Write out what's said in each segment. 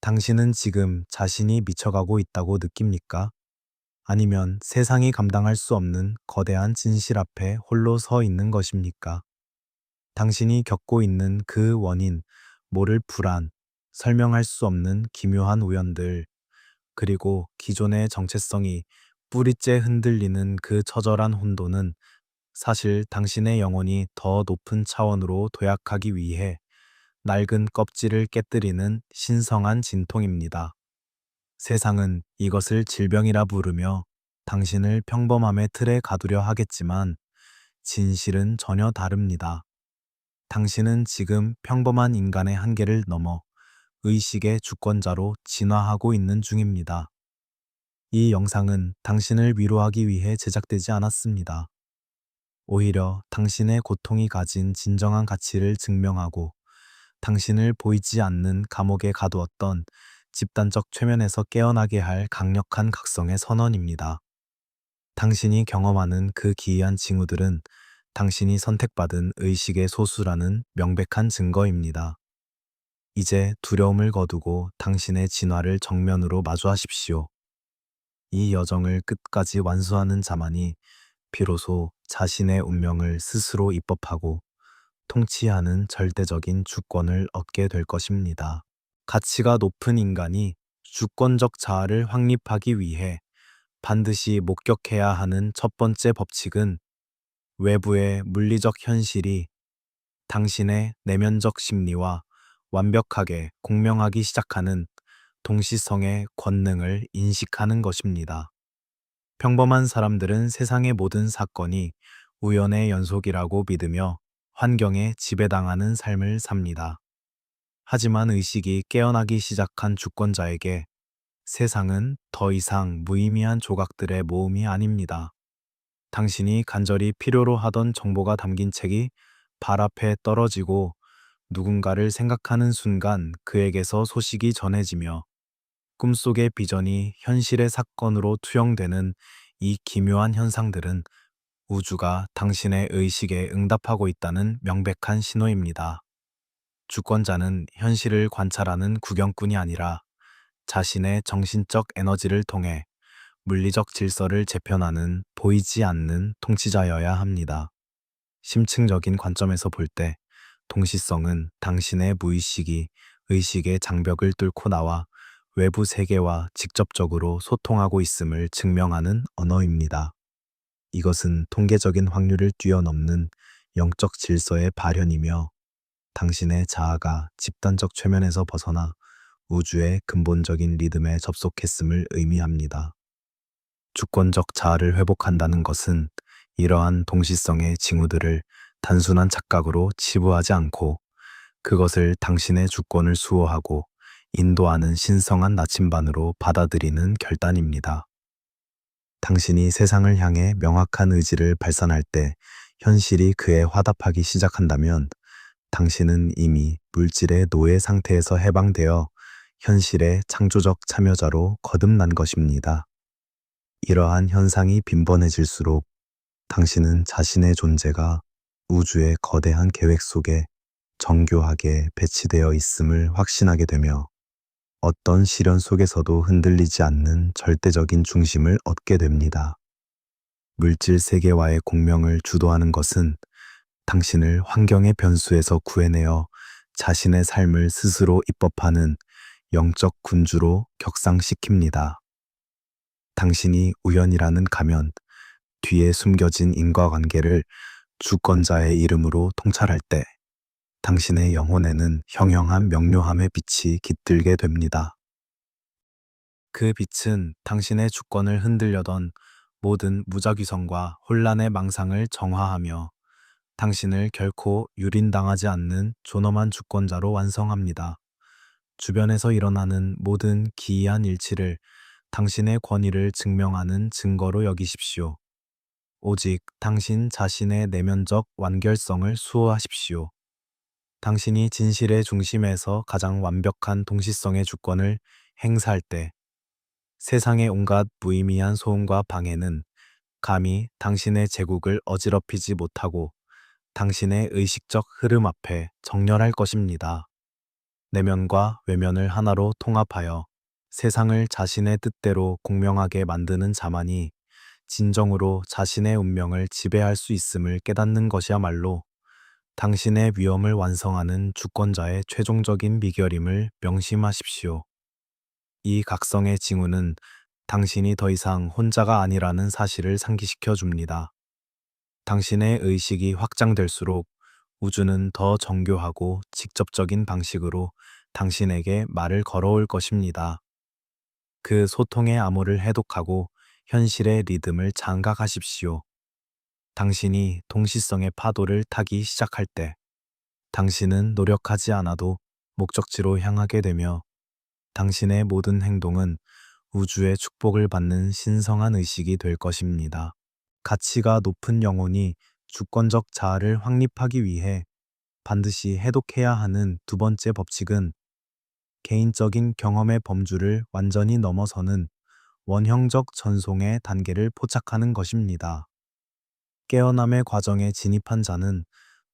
당신은 지금 자신이 미쳐가고 있다고 느낍니까? 아니면 세상이 감당할 수 없는 거대한 진실 앞에 홀로 서 있는 것입니까? 당신이 겪고 있는 그 원인, 모를 불안, 설명할 수 없는 기묘한 우연들, 그리고 기존의 정체성이 뿌리째 흔들리는 그 처절한 혼돈은 사실 당신의 영혼이 더 높은 차원으로 도약하기 위해 낡은 껍질을 깨뜨리는 신성한 진통입니다. 세상은 이것을 질병이라 부르며 당신을 평범함의 틀에 가두려 하겠지만 진실은 전혀 다릅니다. 당신은 지금 평범한 인간의 한계를 넘어 의식의 주권자로 진화하고 있는 중입니다. 이 영상은 당신을 위로하기 위해 제작되지 않았습니다. 오히려 당신의 고통이 가진 진정한 가치를 증명하고 당신을 보이지 않는 감옥에 가두었던 집단적 최면에서 깨어나게 할 강력한 각성의 선언입니다. 당신이 경험하는 그 기이한 징후들은 당신이 선택받은 의식의 소수라는 명백한 증거입니다. 이제 두려움을 거두고 당신의 진화를 정면으로 마주하십시오. 이 여정을 끝까지 완수하는 자만이 비로소 자신의 운명을 스스로 입법하고 통치하는 절대적인 주권을 얻게 될 것입니다. 가치가 높은 인간이 주권적 자아를 확립하기 위해 반드시 목격해야 하는 첫 번째 법칙은 외부의 물리적 현실이 당신의 내면적 심리와 완벽하게 공명하기 시작하는 동시성의 권능을 인식하는 것입니다. 평범한 사람들은 세상의 모든 사건이 우연의 연속이라고 믿으며 환경에 지배당하는 삶을 삽니다. 하지만 의식이 깨어나기 시작한 주권자에게 세상은 더 이상 무의미한 조각들의 모음이 아닙니다. 당신이 간절히 필요로 하던 정보가 담긴 책이 발 앞에 떨어지고 누군가를 생각하는 순간 그에게서 소식이 전해지며 꿈속의 비전이 현실의 사건으로 투영되는 이 기묘한 현상들은 우주가 당신의 의식에 응답하고 있다는 명백한 신호입니다. 주권자는 현실을 관찰하는 구경꾼이 아니라 자신의 정신적 에너지를 통해 물리적 질서를 재편하는 보이지 않는 통치자여야 합니다. 심층적인 관점에서 볼 때 동시성은 당신의 무의식이 의식의 장벽을 뚫고 나와 외부 세계와 직접적으로 소통하고 있음을 증명하는 언어입니다. 이것은 통계적인 확률을 뛰어넘는 영적 질서의 발현이며 당신의 자아가 집단적 최면에서 벗어나 우주의 근본적인 리듬에 접속했음을 의미합니다. 주권적 자아를 회복한다는 것은 이러한 동시성의 징후들을 단순한 착각으로 치부하지 않고 그것을 당신의 주권을 수호하고 인도하는 신성한 나침반으로 받아들이는 결단입니다. 당신이 세상을 향해 명확한 의지를 발산할 때 현실이 그에 화답하기 시작한다면 당신은 이미 물질의 노예 상태에서 해방되어 현실의 창조적 참여자로 거듭난 것입니다. 이러한 현상이 빈번해질수록 당신은 자신의 존재가 우주의 거대한 계획 속에 정교하게 배치되어 있음을 확신하게 되며 어떤 시련 속에서도 흔들리지 않는 절대적인 중심을 얻게 됩니다. 물질 세계와의 공명을 주도하는 것은 당신을 환경의 변수에서 구해내어 자신의 삶을 스스로 입법하는 영적 군주로 격상시킵니다. 당신이 우연이라는 가면 뒤에 숨겨진 인과관계를 주권자의 이름으로 통찰할 때 당신의 영혼에는 형형한 명료함의 빛이 깃들게 됩니다. 그 빛은 당신의 주권을 흔들려던 모든 무작위성과 혼란의 망상을 정화하며 당신을 결코 유린당하지 않는 존엄한 주권자로 완성합니다. 주변에서 일어나는 모든 기이한 일치를 당신의 권위를 증명하는 증거로 여기십시오. 오직 당신 자신의 내면적 완결성을 수호하십시오. 당신이 진실의 중심에서 가장 완벽한 동시성의 주권을 행사할 때 세상의 온갖 무의미한 소음과 방해는 감히 당신의 제국을 어지럽히지 못하고 당신의 의식적 흐름 앞에 정렬할 것입니다. 내면과 외면을 하나로 통합하여 세상을 자신의 뜻대로 공명하게 만드는 자만이 진정으로 자신의 운명을 지배할 수 있음을 깨닫는 것이야말로 당신의 위엄을 완성하는 주권자의 최종적인 비결임을 명심하십시오. 이 각성의 징후는 당신이 더 이상 혼자가 아니라는 사실을 상기시켜 줍니다. 당신의 의식이 확장될수록 우주는 더 정교하고 직접적인 방식으로 당신에게 말을 걸어올 것입니다. 그 소통의 암호를 해독하고 현실의 리듬을 장각하십시오. 당신이 동시성의 파도를 타기 시작할 때 당신은 노력하지 않아도 목적지로 향하게 되며 당신의 모든 행동은 우주의 축복을 받는 신성한 의식이 될 것입니다. 가치가 높은 영혼이 주권적 자아를 확립하기 위해 반드시 해독해야 하는 두 번째 법칙은 개인적인 경험의 범주를 완전히 넘어서는 원형적 전송의 단계를 포착하는 것입니다. 깨어남의 과정에 진입한 자는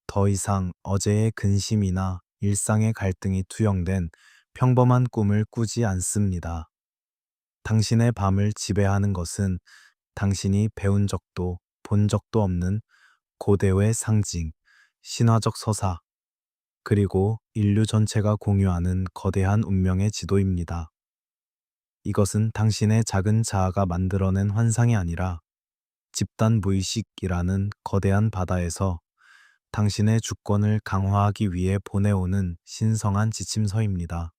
더 이상 어제의 근심이나 일상의 갈등이 투영된 평범한 꿈을 꾸지 않습니다. 당신의 밤을 지배하는 것은 당신이 배운 적도 본 적도 없는 고대의 상징, 신화적 서사, 그리고 인류 전체가 공유하는 거대한 운명의 지도입니다. 이것은 당신의 작은 자아가 만들어낸 환상이 아니라 집단 무의식이라는 거대한 바다에서 당신의 주권을 강화하기 위해 보내오는 신성한 지침서입니다.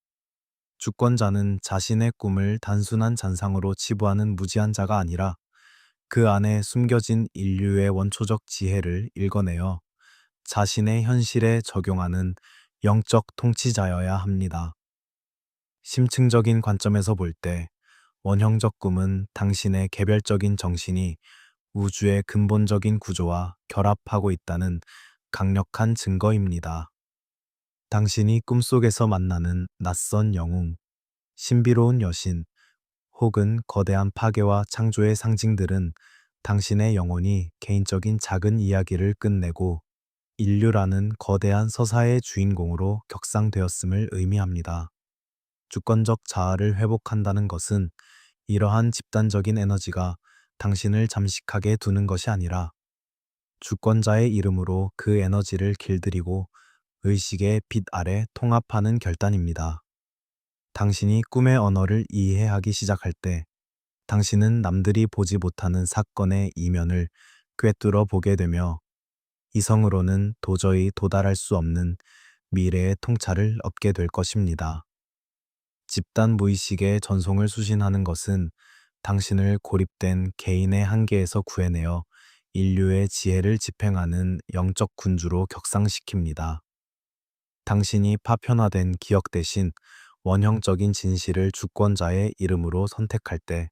주권자는 자신의 꿈을 단순한 잔상으로 치부하는 무지한 자가 아니라 그 안에 숨겨진 인류의 원초적 지혜를 읽어내어 자신의 현실에 적용하는 영적 통치자여야 합니다. 심층적인 관점에서 볼 때 원형적 꿈은 당신의 개별적인 정신이 우주의 근본적인 구조와 결합하고 있다는 강력한 증거입니다. 당신이 꿈속에서 만나는 낯선 영웅, 신비로운 여신, 혹은 거대한 파괴와 창조의 상징들은 당신의 영혼이 개인적인 작은 이야기를 끝내고 인류라는 거대한 서사의 주인공으로 격상되었음을 의미합니다. 주권적 자아를 회복한다는 것은 이러한 집단적인 에너지가 당신을 잠식하게 두는 것이 아니라 주권자의 이름으로 그 에너지를 길들이고 의식의 빛 아래 통합하는 결단입니다. 당신이 꿈의 언어를 이해하기 시작할 때 당신은 남들이 보지 못하는 사건의 이면을 꿰뚫어 보게 되며 이성으로는 도저히 도달할 수 없는 미래의 통찰을 얻게 될 것입니다. 집단 무의식의 전송을 수신하는 것은 당신을 고립된 개인의 한계에서 구해내어 인류의 지혜를 집행하는 영적 군주로 격상시킵니다. 당신이 파편화된 기억 대신 원형적인 진실을 주권자의 이름으로 선택할 때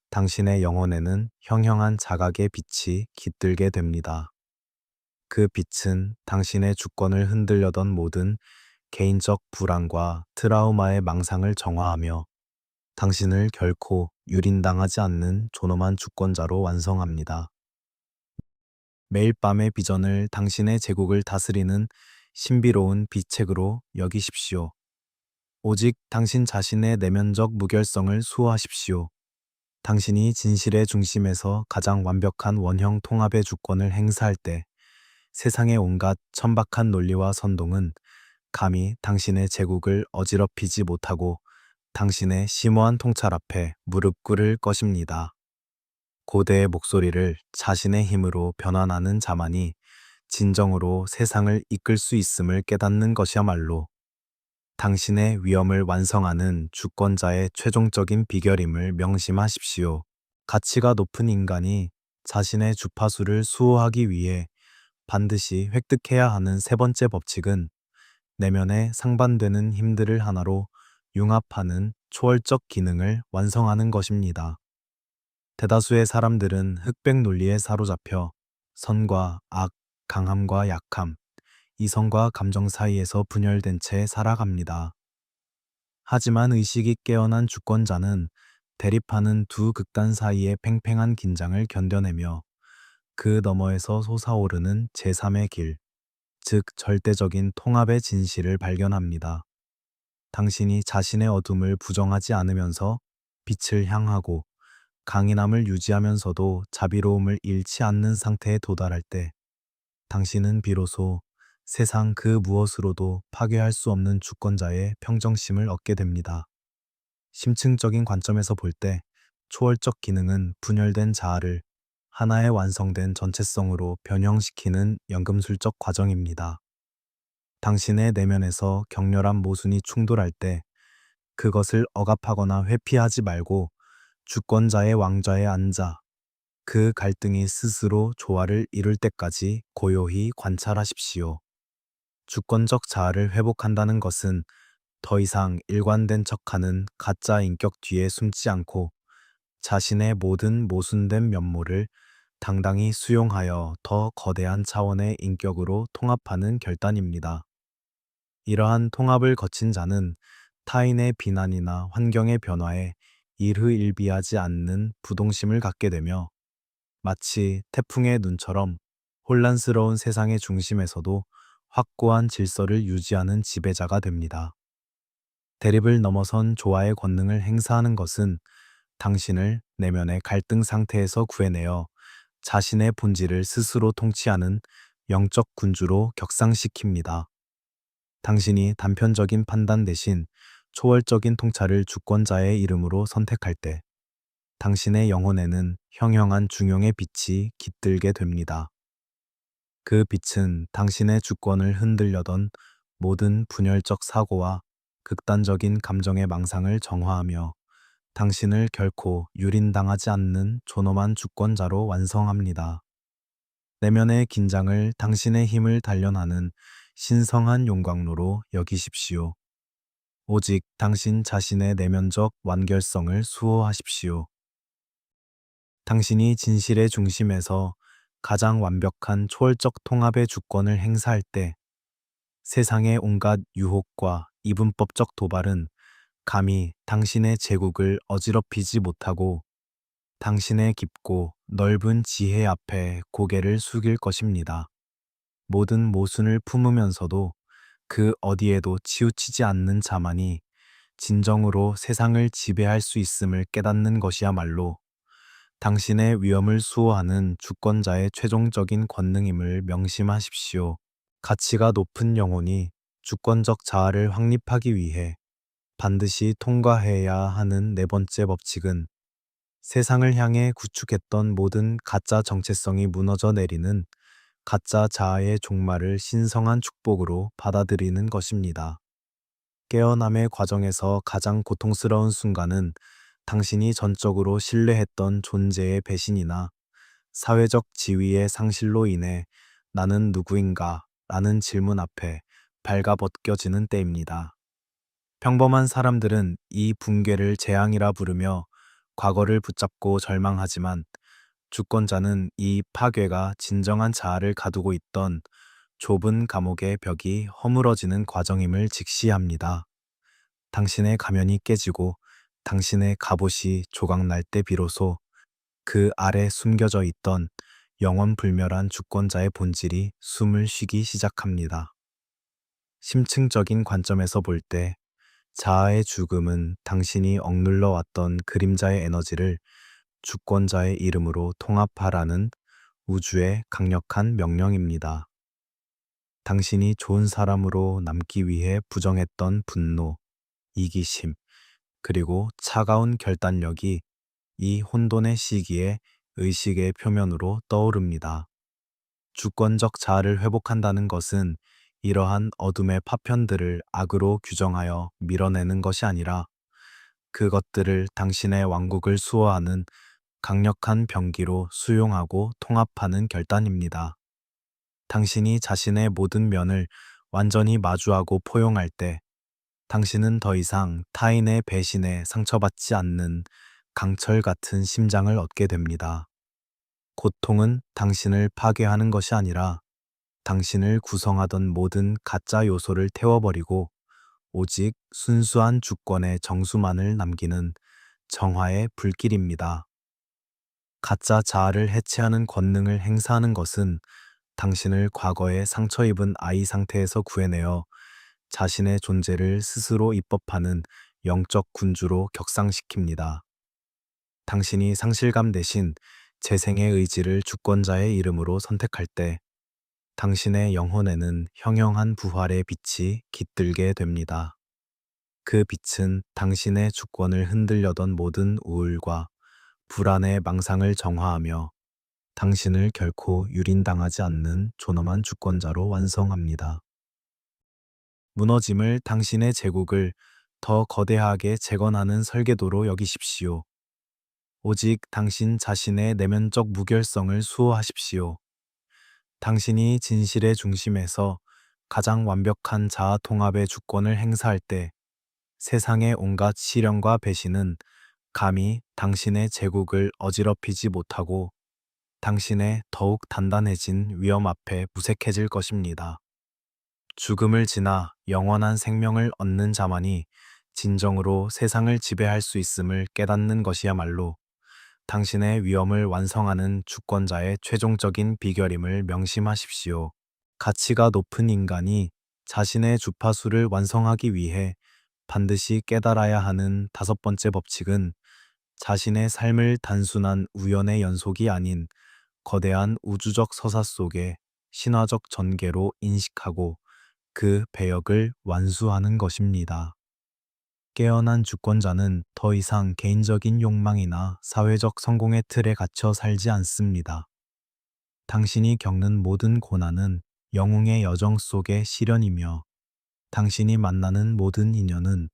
당신의 영혼에는 형형한 자각의 빛이 깃들게 됩니다. 그 빛은 당신의 주권을 흔들려던 모든 개인적 불안과 트라우마의 망상을 정화하며 당신을 결코 유린당하지 않는 존엄한 주권자로 완성합니다. 매일 밤의 비전을 당신의 제국을 다스리는 신비로운 비책으로 여기십시오. 오직 당신 자신의 내면적 무결성을 수호하십시오. 당신이 진실의 중심에서 가장 완벽한 원형 통합의 주권을 행사할 때 세상의 온갖 천박한 논리와 선동은 감히 당신의 제국을 어지럽히지 못하고 당신의 심오한 통찰 앞에 무릎 꿇을 것입니다. 고대의 목소리를 자신의 힘으로 변환하는 자만이 진정으로 세상을 이끌 수 있음을 깨닫는 것이야말로 당신의 위엄을 완성하는 주권자의 최종적인 비결임을 명심하십시오. 가치가 높은 인간이 자신의 주파수를 수호하기 위해 반드시 획득해야 하는 세 번째 법칙은 내면에 상반되는 힘들을 하나로 융합하는 초월적 기능을 완성하는 것입니다. 대다수의 사람들은 흑백 논리에 사로잡혀 선과 악, 강함과 약함, 이성과 감정 사이에서 분열된 채 살아갑니다. 하지만 의식이 깨어난 주권자는 대립하는 두 극단 사이의 팽팽한 긴장을 견뎌내며 그 너머에서 솟아오르는 제3의 길, 즉 절대적인 통합의 진실을 발견합니다. 당신이 자신의 어둠을 부정하지 않으면서 빛을 향하고 강인함을 유지하면서도 자비로움을 잃지 않는 상태에 도달할 때 당신은 비로소 세상 그 무엇으로도 파괴할 수 없는 주권자의 평정심을 얻게 됩니다. 심층적인 관점에서 볼 때 초월적 기능은 분열된 자아를 하나의 완성된 전체성으로 변형시키는 연금술적 과정입니다. 당신의 내면에서 격렬한 모순이 충돌할 때 그것을 억압하거나 회피하지 말고 주권자의 왕좌에 앉아 그 갈등이 스스로 조화를 이룰 때까지 고요히 관찰하십시오. 주권적 자아를 회복한다는 것은 더 이상 일관된 척하는 가짜 인격 뒤에 숨지 않고 자신의 모든 모순된 면모를 당당히 수용하여 더 거대한 차원의 인격으로 통합하는 결단입니다. 이러한 통합을 거친 자는 타인의 비난이나 환경의 변화에 일희일비하지 않는 부동심을 갖게 되며 마치 태풍의 눈처럼 혼란스러운 세상의 중심에서도 확고한 질서를 유지하는 지배자가 됩니다. 대립을 넘어선 조화의 권능을 행사하는 것은 당신을 내면의 갈등 상태에서 구해내어 자신의 본질을 스스로 통치하는 영적 군주로 격상시킵니다. 당신이 단편적인 판단 대신 초월적인 통찰을 주권자의 이름으로 선택할 때 당신의 영혼에는 형형한 중용의 빛이 깃들게 됩니다. 그 빛은 당신의 주권을 흔들려던 모든 분열적 사고와 극단적인 감정의 망상을 정화하며 당신을 결코 유린당하지 않는 존엄한 주권자로 완성합니다. 내면의 긴장을 당신의 힘을 단련하는 신성한 용광로로 여기십시오. 오직 당신 자신의 내면적 완결성을 수호하십시오. 당신이 진실의 중심에서 가장 완벽한 초월적 통합의 주권을 행사할 때 세상의 온갖 유혹과 이분법적 도발은 감히 당신의 제국을 어지럽히지 못하고 당신의 깊고 넓은 지혜 앞에 고개를 숙일 것입니다. 모든 모순을 품으면서도 그 어디에도 치우치지 않는 자만이 진정으로 세상을 지배할 수 있음을 깨닫는 것이야말로 당신의 위엄을 수호하는 주권자의 최종적인 권능임을 명심하십시오. 가치가 높은 영혼이 주권적 자아를 확립하기 위해 반드시 통과해야 하는 네 번째 법칙은 세상을 향해 구축했던 모든 가짜 정체성이 무너져 내리는 가짜 자아의 종말을 신성한 축복으로 받아들이는 것입니다. 깨어남의 과정에서 가장 고통스러운 순간은 당신이 전적으로 신뢰했던 존재의 배신이나 사회적 지위의 상실로 인해 나는 누구인가? 라는 질문 앞에 발가벗겨지는 때입니다. 평범한 사람들은 이 붕괴를 재앙이라 부르며 과거를 붙잡고 절망하지만 주권자는 이 파괴가 진정한 자아를 가두고 있던 좁은 감옥의 벽이 허물어지는 과정임을 직시합니다. 당신의 가면이 깨지고 당신의 갑옷이 조각날 때 비로소 그 아래 숨겨져 있던 영원 불멸한 주권자의 본질이 숨을 쉬기 시작합니다. 심층적인 관점에서 볼 때 자아의 죽음은 당신이 억눌러 왔던 그림자의 에너지를 주권자의 이름으로 통합하라는 우주의 강력한 명령입니다. 당신이 좋은 사람으로 남기 위해 부정했던 분노, 이기심, 그리고 차가운 결단력이 이 혼돈의 시기에 의식의 표면으로 떠오릅니다. 주권적 자아를 회복한다는 것은 이러한 어둠의 파편들을 악으로 규정하여 밀어내는 것이 아니라 그것들을 당신의 왕국을 수호하는 강력한 병기로 수용하고 통합하는 결단입니다. 당신이 자신의 모든 면을 완전히 마주하고 포용할 때 당신은 더 이상 타인의 배신에 상처받지 않는 강철 같은 심장을 얻게 됩니다. 고통은 당신을 파괴하는 것이 아니라 당신을 구성하던 모든 가짜 요소를 태워버리고 오직 순수한 주권의 정수만을 남기는 정화의 불길입니다. 가짜 자아를 해체하는 권능을 행사하는 것은 당신을 과거에 상처 입은 아이 상태에서 구해내어 자신의 존재를 스스로 입법하는 영적 군주로 격상시킵니다. 당신이 상실감 대신 재생의 의지를 주권자의 이름으로 선택할 때 당신의 영혼에는 형형한 부활의 빛이 깃들게 됩니다. 그 빛은 당신의 주권을 흔들려던 모든 우울과 불안의 망상을 정화하며 당신을 결코 유린당하지 않는 존엄한 주권자로 완성합니다. 무너짐을 당신의 제국을 더 거대하게 재건하는 설계도로 여기십시오. 오직 당신 자신의 내면적 무결성을 수호하십시오. 당신이 진실의 중심에서 가장 완벽한 자아 통합의 주권을 행사할 때 세상의 온갖 시련과 배신은 감히 당신의 제국을 어지럽히지 못하고 당신의 더욱 단단해진 위험 앞에 무색해질 것입니다. 죽음을 지나 영원한 생명을 얻는 자만이 진정으로 세상을 지배할 수 있음을 깨닫는 것이야말로 당신의 위엄을 완성하는 주권자의 최종적인 비결임을 명심하십시오. 가치가 높은 인간이 자신의 주파수를 완성하기 위해 반드시 깨달아야 하는 다섯 번째 법칙은 자신의 삶을 단순한 우연의 연속이 아닌 거대한 우주적 서사 속의 신화적 전개로 인식하고 그 배역을 완수하는 것입니다. 깨어난 주권자는 더 이상 개인적인 욕망이나 사회적 성공의 틀에 갇혀 살지 않습니다. 당신이 겪는 모든 고난은 영웅의 여정 속의 시련이며 당신이 만나는 모든 인연은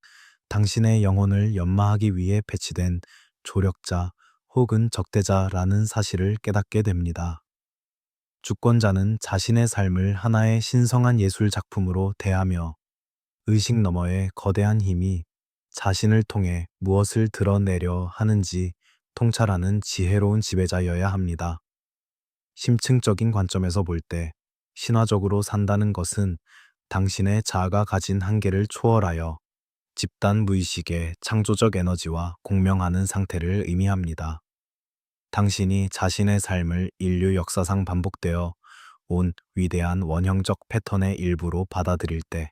당신의 영혼을 연마하기 위해 배치된 조력자 혹은 적대자라는 사실을 깨닫게 됩니다. 주권자는 자신의 삶을 하나의 신성한 예술 작품으로 대하며 의식 너머의 거대한 힘이 자신을 통해 무엇을 드러내려 하는지 통찰하는 지혜로운 지배자여야 합니다. 심층적인 관점에서 볼 때 신화적으로 산다는 것은 당신의 자아가 가진 한계를 초월하여 집단 무의식의 창조적 에너지와 공명하는 상태를 의미합니다. 당신이 자신의 삶을 인류 역사상 반복되어 온 위대한 원형적 패턴의 일부로 받아들일 때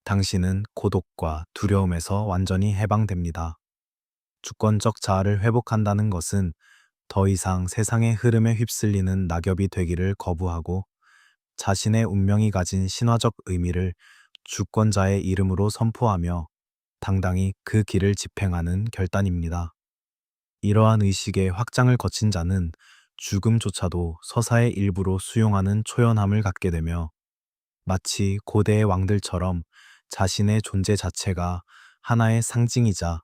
당신은 고독과 두려움에서 완전히 해방됩니다. 주권적 자아를 회복한다는 것은 더 이상 세상의 흐름에 휩쓸리는 낙엽이 되기를 거부하고 자신의 운명이 가진 신화적 의미를 주권자의 이름으로 선포하며 당당히 그 길을 집행하는 결단입니다. 이러한 의식의 확장을 거친 자는 죽음조차도 서사의 일부로 수용하는 초연함을 갖게 되며 마치 고대의 왕들처럼 자신의 존재 자체가 하나의 상징이자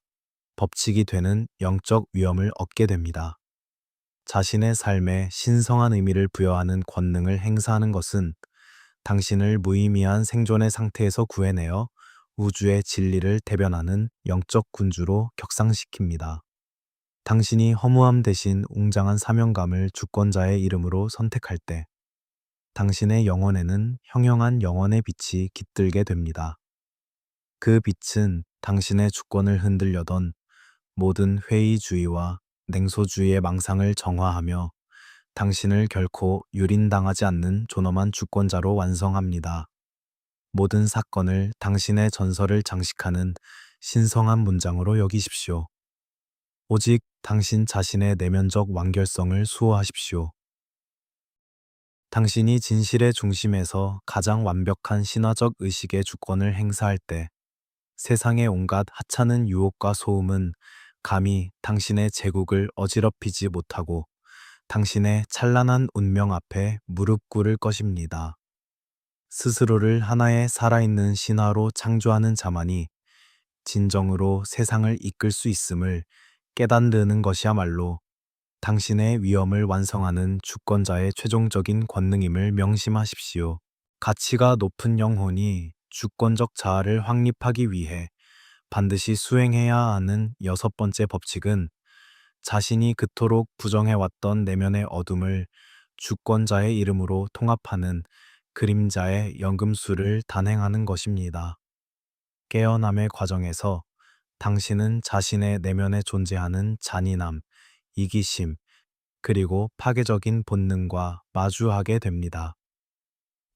법칙이 되는 영적 위엄을 얻게 됩니다. 자신의 삶에 신성한 의미를 부여하는 권능을 행사하는 것은 당신을 무의미한 생존의 상태에서 구해내어 우주의 진리를 대변하는 영적 군주로 격상시킵니다. 당신이 허무함 대신 웅장한 사명감을 주권자의 이름으로 선택할 때 당신의 영혼에는 형형한 영원의 빛이 깃들게 됩니다. 그 빛은 당신의 주권을 흔들려던 모든 회의주의와 냉소주의의 망상을 정화하며 당신을 결코 유린당하지 않는 존엄한 주권자로 완성합니다. 모든 사건을 당신의 전설을 장식하는 신성한 문장으로 여기십시오. 오직 당신 자신의 내면적 완결성을 수호하십시오. 당신이 진실의 중심에서 가장 완벽한 신화적 의식의 주권을 행사할 때 세상의 온갖 하찮은 유혹과 소음은 감히 당신의 제국을 어지럽히지 못하고 당신의 찬란한 운명 앞에 무릎 꿇을 것입니다. 스스로를 하나의 살아있는 신화로 창조하는 자만이 진정으로 세상을 이끌 수 있음을 깨닫는 것이야말로 당신의 위엄을 완성하는 주권자의 최종적인 권능임을 명심하십시오. 가치가 높은 영혼이 주권적 자아를 확립하기 위해 반드시 수행해야 하는 여섯 번째 법칙은 자신이 그토록 부정해왔던 내면의 어둠을 주권자의 이름으로 통합하는 그림자의 연금술을 단행하는 것입니다. 깨어남의 과정에서 당신은 자신의 내면에 존재하는 잔인함, 이기심, 그리고 파괴적인 본능과 마주하게 됩니다.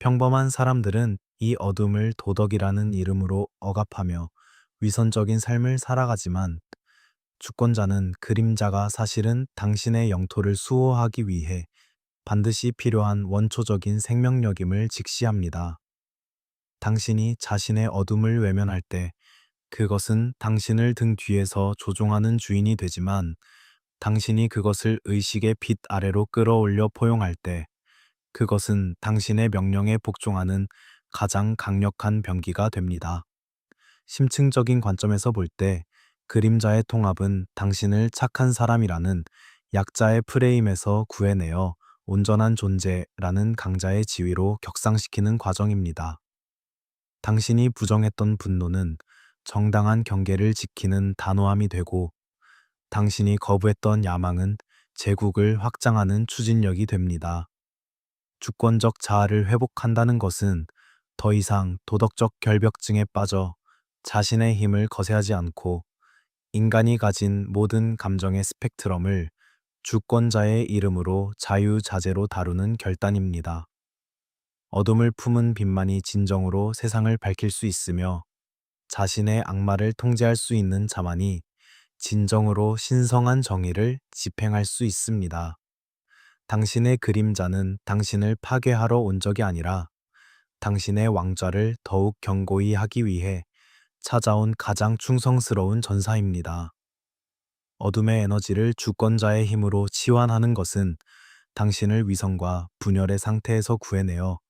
평범한 사람들은 이 어둠을 도덕이라는 이름으로 억압하며 위선적인 삶을 살아가지만 주권자는 그림자가 사실은 당신의 영토를 수호하기 위해 반드시 필요한 원초적인 생명력임을 직시합니다. 당신이 자신의 어둠을 외면할 때 그것은 당신을 등 뒤에서 조종하는 주인이 되지만 당신이 그것을 의식의 빛 아래로 끌어올려 포용할 때 그것은 당신의 명령에 복종하는 가장 강력한 병기가 됩니다. 심층적인 관점에서 볼 때 그림자의 통합은 당신을 착한 사람이라는 약자의 프레임에서 구해내어 온전한 존재라는 강자의 지위로 격상시키는 과정입니다. 당신이 부정했던 분노는 정당한 경계를 지키는 단호함이 되고 당신이 거부했던 야망은 제국을 확장하는 추진력이 됩니다. 주권적 자아를 회복한다는 것은 더 이상 도덕적 결벽증에 빠져 자신의 힘을 거세하지 않고 인간이 가진 모든 감정의 스펙트럼을 주권자의 이름으로 자유자재로 다루는 결단입니다. 어둠을 품은 빛만이 진정으로 세상을 밝힐 수 있으며 자신의 악마를 통제할 수 있는 자만이 진정으로 신성한 정의를 집행할 수 있습니다. 당신의 그림자는 당신을 파괴하러 온 적이 아니라 당신의 왕좌를 더욱 견고히 하기 위해 찾아온 가장 충성스러운 전사입니다. 어둠의 에너지를 주권자의 힘으로 치환하는 것은 당신을 위선과 분열의 상태에서 구해내어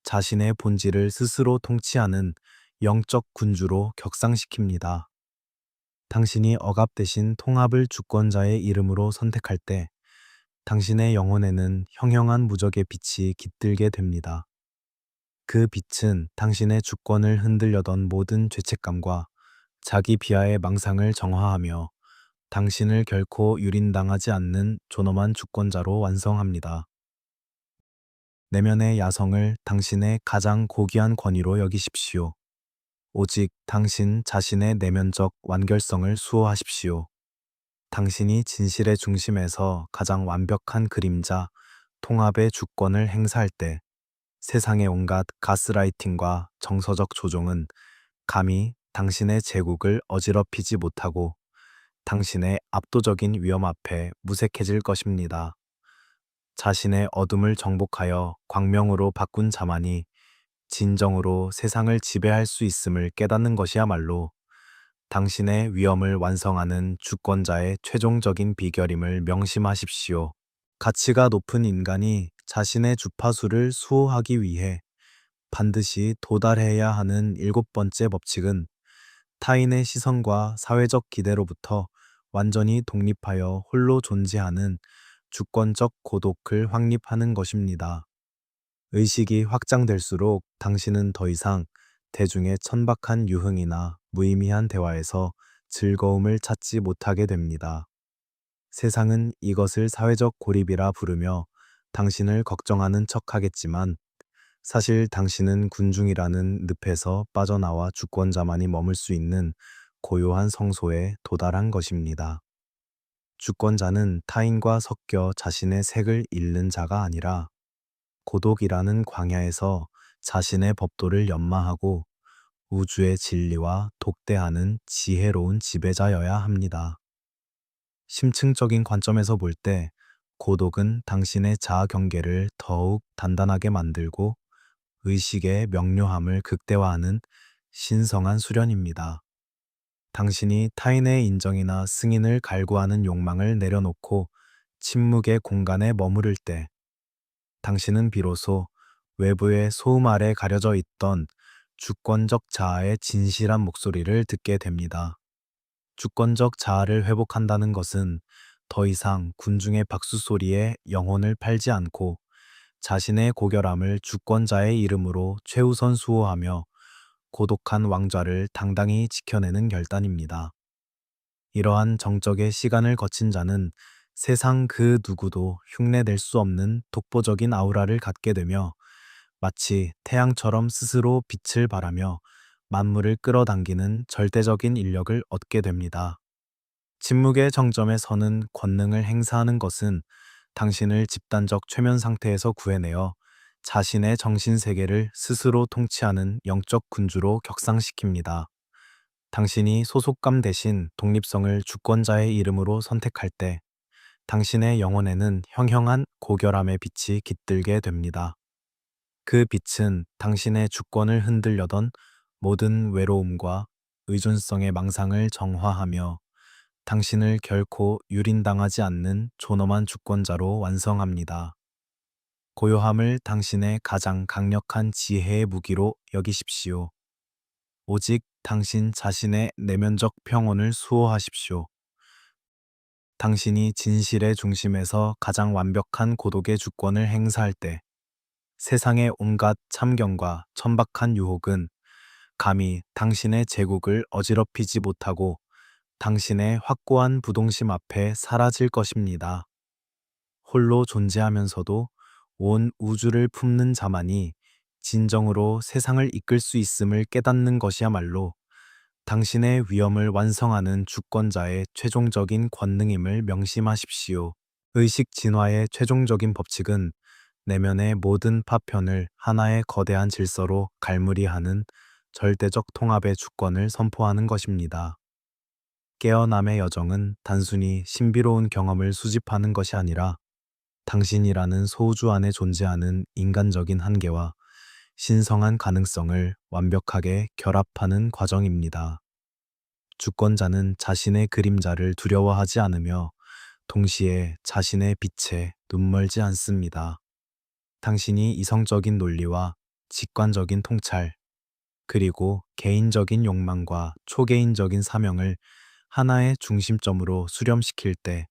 자신의 본질을 스스로 통치하는 영적 군주로 격상시킵니다. 당신이 억압 대신 통합을 주권자의 이름으로 선택할 때 당신의 영혼에는 형형한 무적의 빛이 깃들게 됩니다. 그 빛은 당신의 주권을 흔들려던 모든 죄책감과 자기 비하의 망상을 정화하며 당신을 결코 유린당하지 않는 존엄한 주권자로 완성합니다. 내면의 야성을 당신의 가장 고귀한 권위로 여기십시오. 오직 당신 자신의 내면적 완결성을 수호하십시오. 당신이 진실의 중심에서 가장 완벽한 그림자, 통합의 주권을 행사할 때 세상의 온갖 가스라이팅과 정서적 조종은 감히 당신의 제국을 어지럽히지 못하고 당신의 압도적인 위험 앞에 무색해질 것입니다. 자신의 어둠을 정복하여 광명으로 바꾼 자만이 진정으로 세상을 지배할 수 있음을 깨닫는 것이야말로 당신의 위엄을 완성하는 주권자의 최종적인 비결임을 명심하십시오. 가치가 높은 인간이 자신의 주파수를 수호하기 위해 반드시 도달해야 하는 일곱 번째 법칙은 타인의 시선과 사회적 기대로부터 완전히 독립하여 홀로 존재하는 주권적 고독을 확립하는 것입니다. 의식이 확장될수록 당신은 더 이상 대중의 천박한 유흥이나 무의미한 대화에서 즐거움을 찾지 못하게 됩니다. 세상은 이것을 사회적 고립이라 부르며 당신을 걱정하는 척 하겠지만 사실 당신은 군중이라는 늪에서 빠져나와 주권자만이 머물 수 있는 고요한 성소에 도달한 것입니다. 주권자는 타인과 섞여 자신의 색을 잃는 자가 아니라 고독이라는 광야에서 자신의 법도를 연마하고 우주의 진리와 독대하는 지혜로운 지배자여야 합니다. 심층적인 관점에서 볼 때 고독은 당신의 자아 경계를 더욱 단단하게 만들고 의식의 명료함을 극대화하는 신성한 수련입니다. 당신이 타인의 인정이나 승인을 갈구하는 욕망을 내려놓고 침묵의 공간에 머무를 때 당신은 비로소 외부의 소음 아래 가려져 있던 주권적 자아의 진실한 목소리를 듣게 됩니다. 주권적 자아를 회복한다는 것은 더 이상 군중의 박수 소리에 영혼을 팔지 않고 자신의 고결함을 주권자의 이름으로 최우선 수호하며 고독한 왕좌를 당당히 지켜내는 결단입니다. 이러한 정적의 시간을 거친 자는 세상 그 누구도 흉내낼 수 없는 독보적인 아우라를 갖게 되며 마치 태양처럼 스스로 빛을 발하며 만물을 끌어당기는 절대적인 인력을 얻게 됩니다. 침묵의 정점에 서는 권능을 행사하는 것은 당신을 집단적 최면 상태에서 구해내어 자신의 정신세계를 스스로 통치하는 영적 군주로 격상시킵니다. 당신이 소속감 대신 독립성을 주권자의 이름으로 선택할 때 당신의 영혼에는 형형한 고결함의 빛이 깃들게 됩니다. 그 빛은 당신의 주권을 흔들려던 모든 외로움과 의존성의 망상을 정화하며 당신을 결코 유린당하지 않는 존엄한 주권자로 완성합니다. 고요함을 당신의 가장 강력한 지혜의 무기로 여기십시오. 오직 당신 자신의 내면적 평온을 수호하십시오. 당신이 진실의 중심에서 가장 완벽한 고독의 주권을 행사할 때 세상의 온갖 참견과 천박한 유혹은 감히 당신의 제국을 어지럽히지 못하고 당신의 확고한 부동심 앞에 사라질 것입니다. 홀로 존재하면서도 온 우주를 품는 자만이 진정으로 세상을 이끌 수 있음을 깨닫는 것이야말로 당신의 위엄을 완성하는 주권자의 최종적인 권능임을 명심하십시오. 의식 진화의 최종적인 법칙은 내면의 모든 파편을 하나의 거대한 질서로 갈무리하는 절대적 통합의 주권을 선포하는 것입니다. 깨어남의 여정은 단순히 신비로운 경험을 수집하는 것이 아니라 당신이라는 소우주 안에 존재하는 인간적인 한계와 신성한 가능성을 완벽하게 결합하는 과정입니다. 주권자는 자신의 그림자를 두려워하지 않으며 동시에 자신의 빛에 눈멀지 않습니다. 당신이 이성적인 논리와 직관적인 통찰, 그리고 개인적인 욕망과 초개인적인 사명을 하나의 중심점으로 수렴시킬 때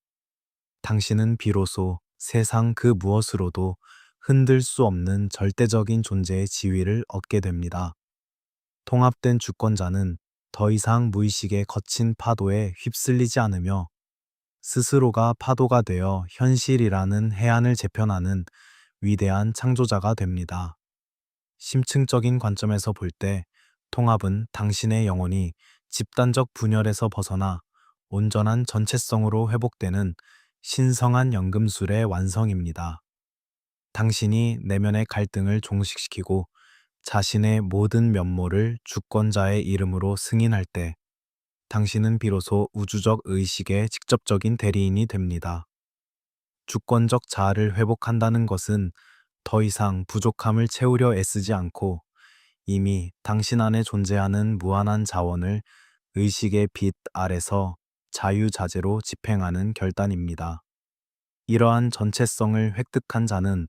당신은 비로소 세상 그 무엇으로도 흔들 수 없는 절대적인 존재의 지위를 얻게 됩니다. 통합된 주권자는 더 이상 무의식의 거친 파도에 휩쓸리지 않으며 스스로가 파도가 되어 현실이라는 해안을 재편하는 위대한 창조자가 됩니다. 심층적인 관점에서 볼 때 통합은 당신의 영혼이 집단적 분열에서 벗어나 온전한 전체성으로 회복되는 신성한 연금술의 완성입니다. 당신이 내면의 갈등을 종식시키고 자신의 모든 면모를 주권자의 이름으로 승인할 때 당신은 비로소 우주적 의식의 직접적인 대리인이 됩니다. 주권적 자아를 회복한다는 것은 더 이상 부족함을 채우려 애쓰지 않고 이미 당신 안에 존재하는 무한한 자원을 의식의 빛 아래서 자유자재로 집행하는 결단입니다. 이러한 전체성을 획득한 자는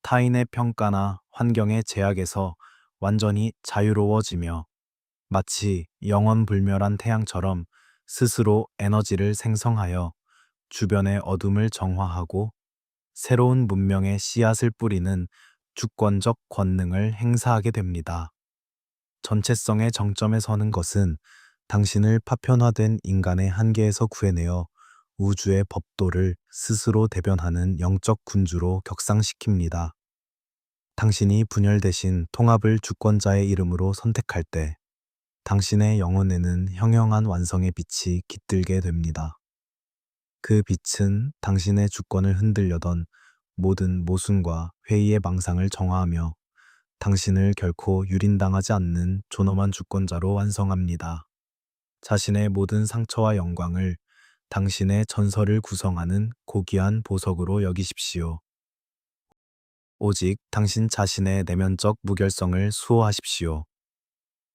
타인의 평가나 환경의 제약에서 완전히 자유로워지며 마치 영원불멸한 태양처럼 스스로 에너지를 생성하여 주변의 어둠을 정화하고 새로운 문명의 씨앗을 뿌리는 주권적 권능을 행사하게 됩니다. 전체성의 정점에 서는 것은 당신을 파편화된 인간의 한계에서 구해내어 우주의 법도를 스스로 대변하는 영적 군주로 격상시킵니다. 당신이 분열 대신 통합을 주권자의 이름으로 선택할 때 당신의 영혼에는 형형한 완성의 빛이 깃들게 됩니다. 그 빛은 당신의 주권을 흔들려던 모든 모순과 회의의 망상을 정화하며 당신을 결코 유린당하지 않는 존엄한 주권자로 완성합니다. 자신의 모든 상처와 영광을 당신의 전설을 구성하는 고귀한 보석으로 여기십시오. 오직 당신 자신의 내면적 무결성을 수호하십시오.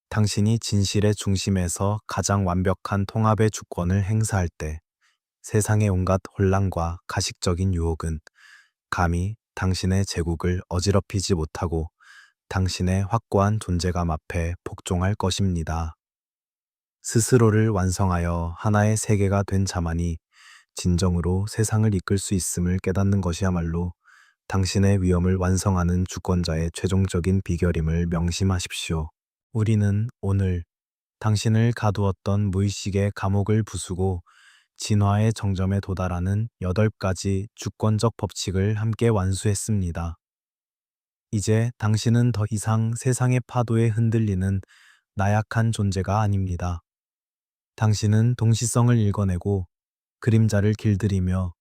당신이 진실의 중심에서 가장 완벽한 통합의 주권을 행사할 때 세상의 온갖 혼란과 가식적인 유혹은 감히 당신의 제국을 어지럽히지 못하고 당신의 확고한 존재감 앞에 복종할 것입니다. 스스로를 완성하여 하나의 세계가 된 자만이 진정으로 세상을 이끌 수 있음을 깨닫는 것이야말로 당신의 위엄을 완성하는 주권자의 최종적인 비결임을 명심하십시오. 우리는 오늘 당신을 가두었던 무의식의 감옥을 부수고 진화의 정점에 도달하는 8가지 주권적 법칙을 함께 완수했습니다. 이제 당신은 더 이상 세상의 파도에 흔들리는 나약한 존재가 아닙니다. 당신은 동시성을 읽어내고 그림자를 길들이며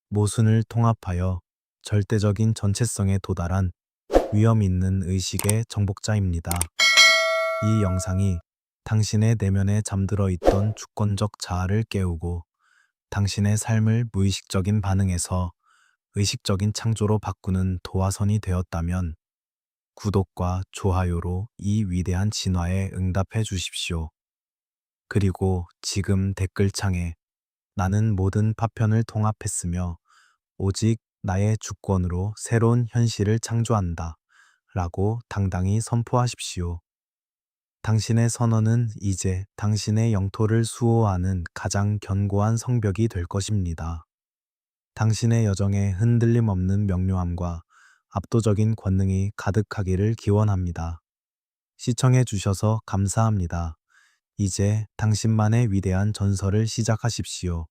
모순을 통합하여 절대적인 전체성에 도달한 위험 있는 의식의 정복자입니다. 이 영상이 당신의 내면에 잠들어 있던 주권적 자아를 깨우고 당신의 삶을 무의식적인 반응에서 의식적인 창조로 바꾸는 도화선이 되었다면 구독과 좋아요로 이 위대한 진화에 응답해 주십시오. 그리고 지금 댓글창에 나는 모든 파편을 통합했으며 오직 나의 주권으로 새로운 현실을 창조한다 라고 당당히 선포하십시오. 당신의 선언은 이제 당신의 영토를 수호하는 가장 견고한 성벽이 될 것입니다. 당신의 여정에 흔들림 없는 명료함과 압도적인 권능이 가득하기를 기원합니다. 시청해 주셔서 감사합니다. 이제 당신만의 위대한 전설을 시작하십시오.